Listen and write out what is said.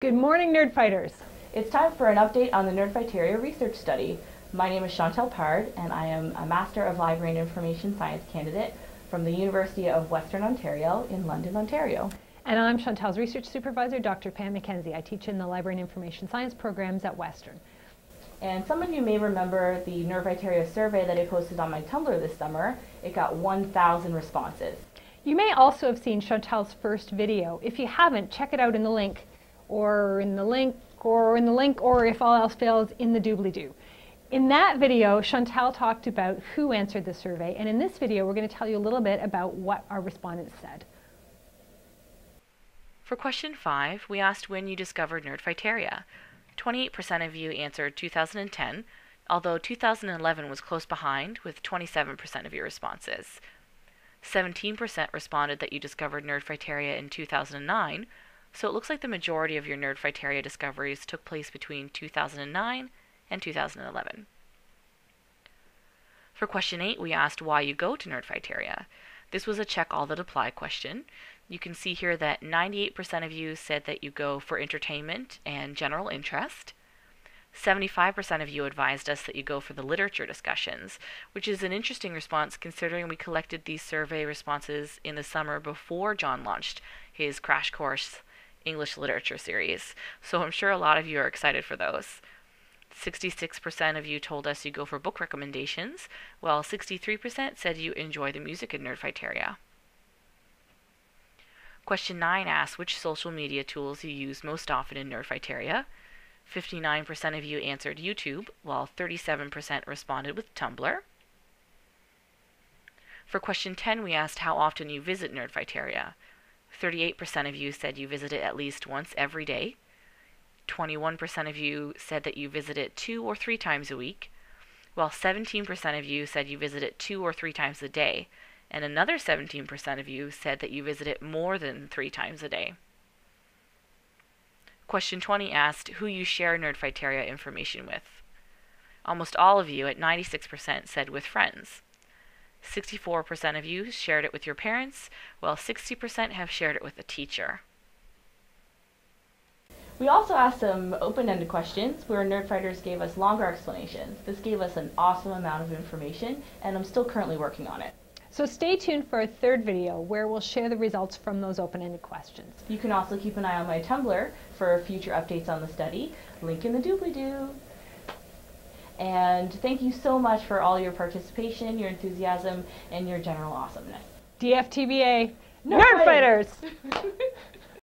Good morning, Nerdfighters. It's time for an update on the Nerdfighteria research study. My name is Chantale, and I am a Master of Library and Information Science candidate from the University of Western Ontario in London, Ontario. And I'm Chantale's research supervisor, Dr. Pam McKenzie. I teach in the Library and Information Science programs at Western. And some of you may remember the Nerdfighteria survey that I posted on my Tumblr this summer. It got 1,000 responses. You may also have seen Chantale's first video. If you haven't, check it out in the link, or if all else fails, in the doobly-doo. In that video, Chantale talked about who answered the survey, and in this video, we're going to tell you a little bit about what our respondents said. For question 5, we asked when you discovered Nerdfighteria. 28% of you answered 2010, although 2011 was close behind with 27% of your responses. 17% responded that you discovered Nerdfighteria in 2009, so it looks like the majority of your Nerdfighteria discoveries took place between 2009 and 2011. For question 8, we asked why you go to Nerdfighteria. This was a check all that apply question. You can see here that 98% of you said that you go for entertainment and general interest. 75% of you advised us that you go for the literature discussions, which is an interesting response considering we collected these survey responses in the summer before John launched his Crash Course English Literature series, so I'm sure a lot of you are excited for those. 66% of you told us you go for book recommendations, while 63% said you enjoy the music in Nerdfighteria. Question 9 asks which social media tools you use most often in Nerdfighteria. 59% of you answered YouTube, while 37% responded with Tumblr. For question 10, we asked how often you visit Nerdfighteria. 38% of you said you visit it at least once every day. 21% of you said that you visit it 2 or 3 times a week, while 17% of you said you visit it 2 or 3 times a day, and another 17% of you said that you visit it more than 3 times a day. Question 20 asked who you share Nerdfighteria information with. Almost all of you, at 96%, said with friends. 64% of you shared it with your parents, while 60% have shared it with a teacher. We also asked some open-ended questions where Nerdfighters gave us longer explanations. This gave us an awesome amount of information, and I'm still currently working on it. So stay tuned for a third video where we'll share the results from those open-ended questions. You can also keep an eye on my Tumblr for future updates on the study. Link in the doobly-doo. And thank you so much for all your participation, your enthusiasm, and your general awesomeness. DFTBA, Nerdfighters!